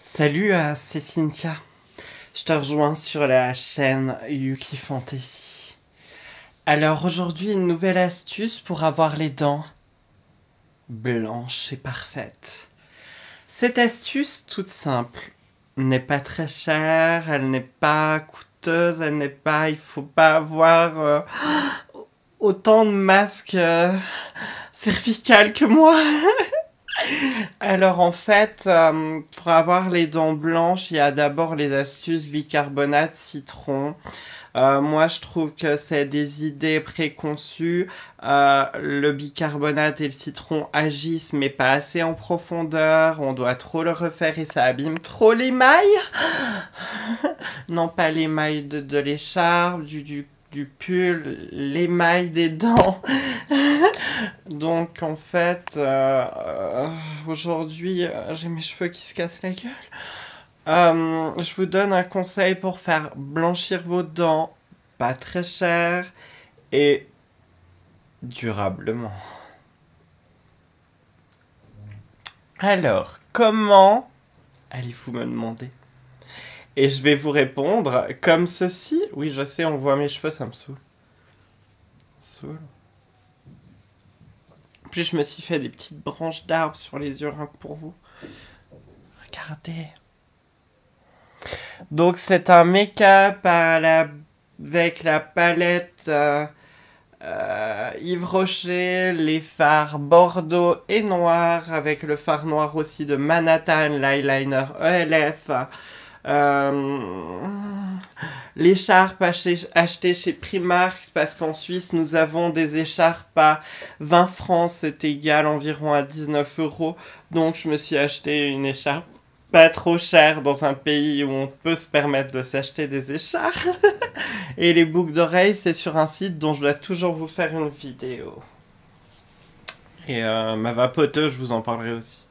Salut, c'est Cynthia. Je te rejoins sur la chaîne Yuki Fantasy. Alors aujourd'hui, une nouvelle astuce pour avoir les dents blanches et parfaites. Cette astuce toute simple n'est pas très chère, elle n'est pas coûteuse, il faut pas avoir autant de masques cervicales que moi. Alors en fait, pour avoir les dents blanches, il y a d'abord les astuces bicarbonate, citron. Moi, je trouve que c'est des idées préconçues. Le bicarbonate et le citron agissent, mais pas assez en profondeur. On doit trop le refaire et ça abîme trop l'émail. Non, pas l'émail de l'écharpe, du pull, l'émail des dents. Donc en fait, aujourd'hui, j'ai mes cheveux qui se cassent la gueule. Je vous donne un conseil pour faire blanchir vos dents, pas très cher et durablement. Alors, comment allez-vous me demander? Et je vais vous répondre comme ceci. Oui, je sais, on voit mes cheveux, ça me saoule. Saoule. Puis je me suis fait des petites branches d'arbres sur les yeux rien que pour vous. Regardez. Donc c'est un make-up avec la palette Yves Rocher, les fards bordeaux et noir, avec le fard noir aussi de Manhattan, l'eyeliner ELF. L'écharpe achetée chez Primark, parce qu'en Suisse nous avons des écharpes à 20 francs, c'est égal environ à 19 euros. Donc je me suis acheté une écharpe pas trop chère dans un pays où on peut se permettre de s'acheter des écharpes. Et les boucles d'oreilles, c'est sur un site dont je dois toujours vous faire une vidéo. Et ma vapoteuse, je vous en parlerai aussi.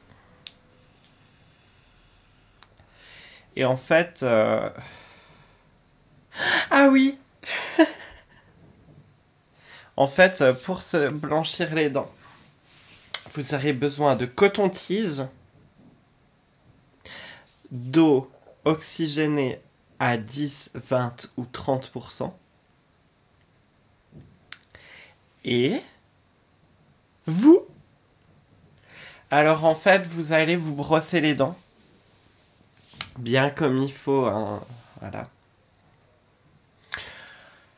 Et en fait... Ah oui. En fait, pour se blanchir les dents, vous aurez besoin de coton-tige, d'eau oxygénée à 10, 20 ou 30%. Et vous. Alors en fait, vous allez vous brosser les dents. Bien comme il faut, hein. Voilà.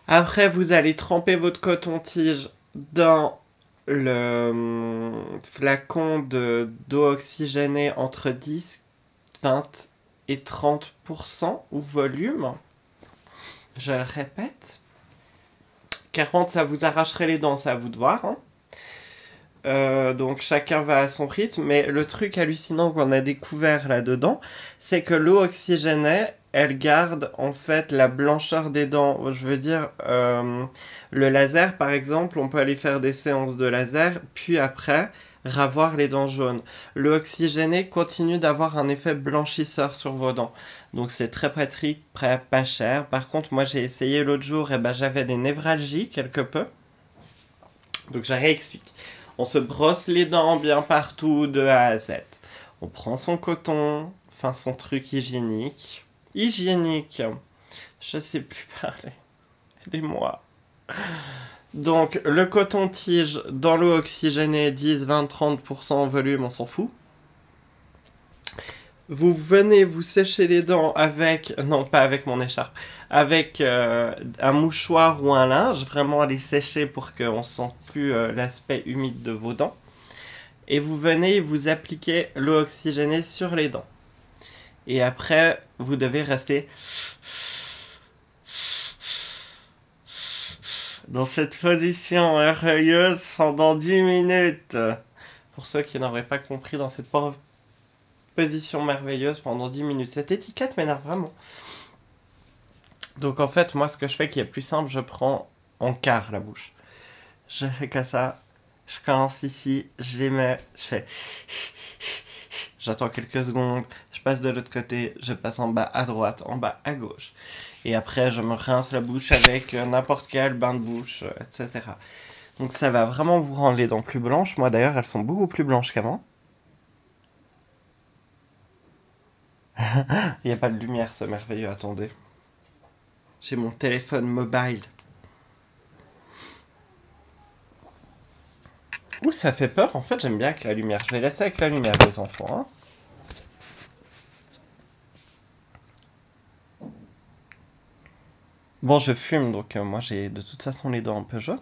Après, vous allez tremper votre coton-tige dans le flacon d'eau oxygénée entre 10, 20 et 30% ou volume. Je le répète. 40, ça vous arracherait les dents, c'est à vous de voir. Hein. Donc chacun va à son rythme. Mais le truc hallucinant qu'on a découvert là-dedans, c'est que l'eau oxygénée, elle garde en fait la blancheur des dents. Je veux dire, le laser par exemple, on peut aller faire des séances de laser, puis après ravoir les dents jaunes. L'eau oxygénée continue d'avoir un effet blanchisseur sur vos dents. Donc c'est très pratique, pas cher. Par contre, moi j'ai essayé l'autre jour et ben j'avais des névralgies quelque peu. Donc je réexplique. On se brosse les dents bien partout de A à Z. On prend son coton, enfin son truc hygiénique. Hygiénique. Je sais plus parler. Aidez-moi. Donc le coton-tige dans l'eau oxygénée, 10, 20, 30% en volume, on s'en fout. Vous venez vous sécher les dents avec, non pas avec mon écharpe, avec un mouchoir ou un linge, vraiment les sécher pour qu'on ne sente plus l'aspect humide de vos dents. Et vous venez vous appliquer l'eau oxygénée sur les dents. Et après, vous devez rester dans cette position merveilleuse pendant 10 minutes. Pour ceux qui n'auraient pas compris, dans cette position merveilleuse pendant 10 minutes. Cette étiquette m'énerve vraiment. Donc en fait, moi ce que je fais qui est plus simple, je prends en quart la bouche. Je fais que ça. Je commence ici, je les mets, je fais... J'attends quelques secondes, je passe de l'autre côté, je passe en bas à droite, en bas à gauche. Et après, je me rince la bouche avec n'importe quel bain de bouche, etc. Donc ça va vraiment vous rendre les dents plus blanches. Moi d'ailleurs, elles sont beaucoup plus blanches qu'avant. Il n'y a pas de lumière, c'est merveilleux, attendez. J'ai mon téléphone mobile. Ouh, ça fait peur. En fait, j'aime bien avec la lumière. Je vais laisser avec la lumière, les enfants. Hein. Bon, je fume, donc moi, j'ai de toute façon les dents un peu jaunes.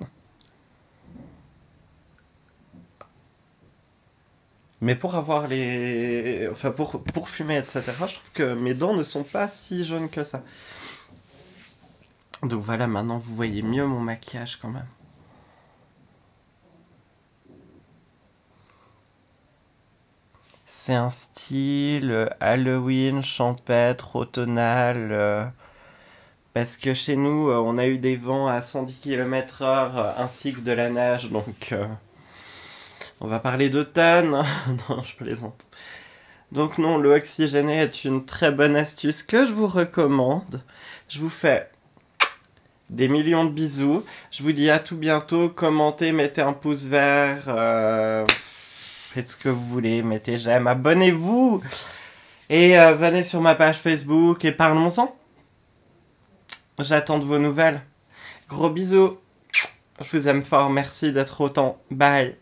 Mais pour avoir les... Enfin, pour fumer, etc., je trouve que mes dents ne sont pas si jaunes que ça. Donc voilà, maintenant, vous voyez mieux mon maquillage quand même. C'est un style Halloween, champêtre, automnal. Parce que chez nous, on a eu des vents à 110 km/h ainsi que de la neige, donc on va parler d'automne. Non, je plaisante. Donc non, l'eau oxygénée est une très bonne astuce que je vous recommande. Je vous fais des millions de bisous. Je vous dis à tout bientôt. Commentez, mettez un pouce vert. Faites ce que vous voulez, mettez j'aime, abonnez-vous. Et venez sur ma page Facebook et parlons-en. J'attends de vos nouvelles. Gros bisous. Je vous aime fort, merci d'être autant. Bye.